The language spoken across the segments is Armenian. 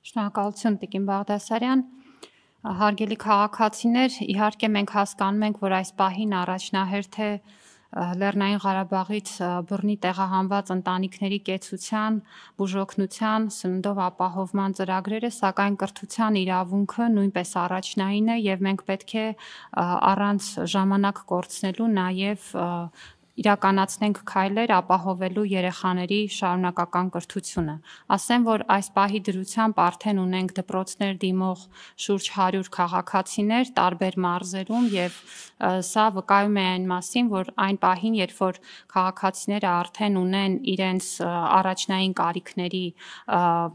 Շնորհակալություն Տիկին Բաղդասարյան, հարգելի քաղաքացիներ, իհարկե մենք հասկանում ենք, որ այս պահին առաջնահերթ է Լեռնային Ղարաբաղից բռնի տեղահանված ընտանիքների կեցության, բուժօգնության, սննդով ապահովման ծրագրերը, սակայն կրթության իրավունքը նույնպես առաջնային է եւ մենք պետք է առանց ժամանակ կորցնելու նաեւ իրականացնենք քայլեր ապահովելու երեխաների շարունակական կրթությունը։ Ասեմ, որ այս պահի դրությամբ արդեն ունենք դպրոցներ դիմող շուրջ 100 քաղաքացիներ տարբեր մարզերում եւ սա վկայում է այն մասին, որ այն պահին, երբ որ քաղաքացիները արդեն ունեն իրենց առաջնային կարիքների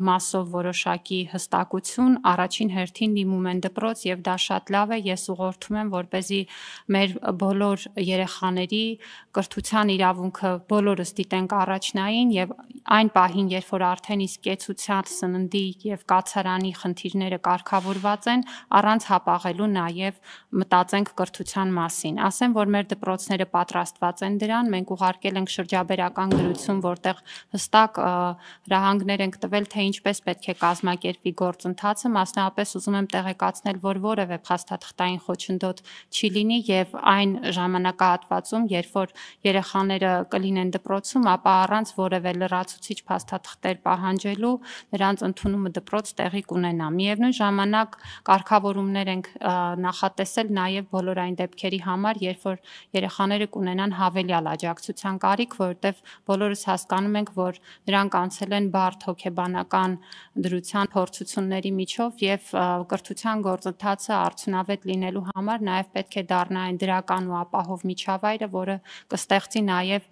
մասով որոշակի հստակություն, առաջին հերթին դիմում են դպրոց եւ դա շատ լավ է, ես ուղղորդում եմ, որպեսզի մեր բոլոր երեխաների կրթության իրավունքը բոլորս դիտենք առաջնային եւ այն պահին, երբ որ արդեն իսկ կեցության, սննդի եւ կացարանի խնդիրները կարգավորված են, առանց հապաղելու նաեւ մտածենք կրթության մասին։ Ասեմ, որ մեր դպրոցները պատրաստված են դրան, մենք ուղարկել ենք շրջաբերական գրություն, որտեղ հստակ հրահանգներ ենք տվել, թե ինչպես պետք է կազմակերպվի գործընթացը, մասնավորապես ուզում եմ տեղեկացնել, որ որևէ փաստաթղթային խոչընդոտ չի լինի եւ այն ժամանակահատվածում, երբ որ երեխաները կլինեն դպրոցում, ապա առանց որևէ լրացուցիչ փաստաթղթեր պահանջելու նրանց ընդունումը դպրոց տեղի կունենա։ Միևնույն ժամանակ կարգավորումներ ենք նախատեսել նաև բոլոր այն դեպքերի համար, երբ որ երեխաները կունենան հավելյալ աջակցության կարիք, որովհետև բոլորս հասկանում ենք, որ նրանք անցել են բարդ հոգեբանական դրության փորձությունների միջով եւ կրթության գործընթացը արդյունավետ լինելու համար նաև պետք է դառնա այն դրական ու ապահով միջավայրը, որը կստեղծի նաև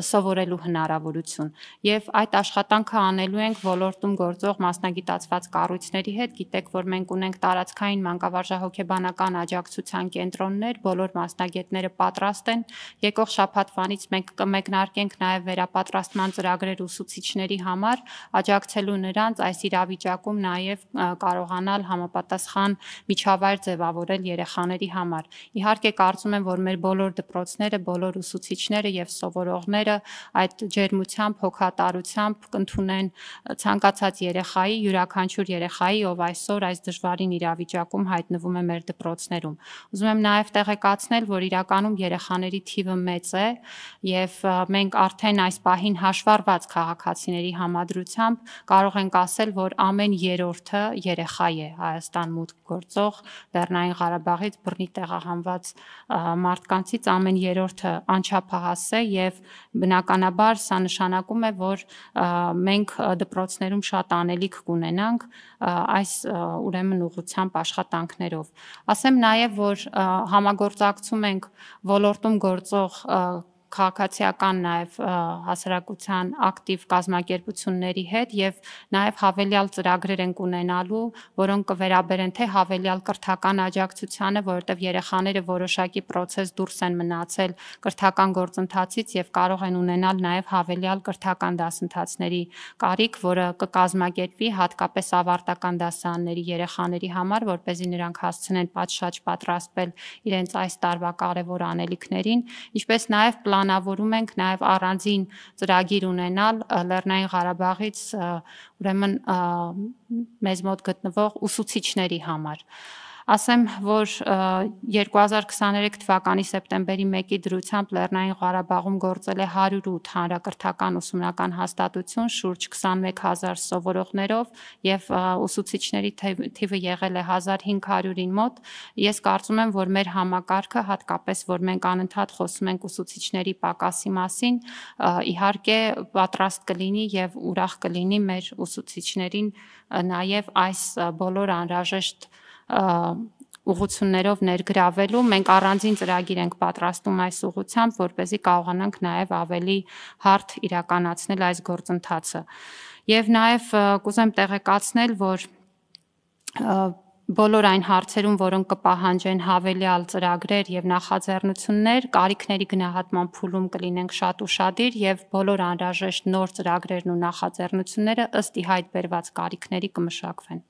սովորելու հնարավորություն։ Եվ այդ աշխատանքը անելու ենք ոլորտում գործող մասնագիտացված կառույցների հետ։ Գիտեք, որ մենք ունենք տարածքային մանկավարժահոգեբանական աջակցության կենտրոններ, բոլոր մասնագետները պատրաստ են։ Եկող շաբաթվանից մենք կմեկնարկենք նաև վերապատրաստման ծրագրեր ուսուցիչների համար, աջակցելու նրանց այս իրավիճակում նաև կարողանալ համապատասխան միջավայր ձևավորել երեխաների համար։ Իհարկե կարծում եմ, որ մեր բոլոր դպրոցները, բոլոր ուսուցիչները եւ սովորողները այդ ջերմությամբ, հոգատարությամբ կընդունեն ցանկացած երեխայի, յուրաքանչյուր երեխայի, ով այսօր այս դժվարին իրավիճակում հայտնվում է մեր դպրոցներում։ Ուզում եմ նաև տեղեկացնել, որ իրականում երեխաների թիվը մեծ է եւ մենք արդեն այս պահին հաշվառված քաղաքացիների համադրությամբ կարող ենք ասել, որ ամեն երրորդը երեխա է Հայաստան մուտք գործող Լեռնային Ղարաբաղից բռնի տեղահանված մարդկանցից ամեն երրորդը անչափահաս է եւ բնականաբար սա նշանակում է, որ մենք դպրոցներում շատ անելիք կունենանք այս ուրեմն ուղղությամբ աշխատանքներով։ Ասեմ նաև, որ համագործակցում ենք ոլորտում գործող քաղաքացիական նաև հասարակության ակտիվ կազմակերպությունների հետ եւ նաև հավելյալ ծրագրեր ենք ունենալու, որոնք կվերաբերեն թե հավելյալ կրթական աջակցությանը, որովհետեւ երեխաները որոշակի process դուրս են մնացել կրթական գործընթացից եւ կարող են ունենալ նաև հավելյալ կրթական դասընթացների կարիք, որը կկազմակերպվի հատկապես ավարտական դասարանների երեխաների համար, որպեսզի նրանք հասցնեն պատշաճ պատրաստվել իրենց այս տարվա կարևոր անելիքներին, ինչպես նաև պլանավորում ենք նաև առանձին ծրագիր ունենալ Լեռնային Ղարաբաղից ուրեմն մեզ մոտ գտնվող ուսուցիչների համար։ Ասեմ, որ 2023 թվականի սեպտեմբերի 1-ի դրությամբ Լեռնային Ղարաբաղում գործել է 108 հանրակրթական ուսումնական հաստատություն շուրջ 21000 սովորողներով եւ ուսուցիչների թիվը եղել է 1500-ին մոտ։ Ես կարծում եմ, որ մեր համակարգը, հատկապես որ մենք անընդհատ խոսում ենք ուսուցիչների պակասի մասին, իհարկե պատրաստ կլինի եւ ուրախ կլինի մեր ուսուցիչներին նաեւ այս բոլոր անհրաժեշտ ուղղություններով ներգրավելու։ Մենք առանձին ծրագիր ենք պատրաստում այս ուղղությամբ, որպեսզի կարողանանք նաև ավելի հարթ իրականացնել այս գործընթացը։ Եվ նաև կուզեմ տեղեկացնել, որ բոլոր այն հարցերում, որոնք կպահանջեն հավելյալ ծրագրեր եւ նախաձեռնություններ, կարիքների գնահատման փուլում կլինենք շատ ուշադիր եւ բոլոր անհրաժեշտ նոր ծրագրերն ու նախաձեռնությունները ըստ ի հայտ բերված կարիքների կմշակվեն։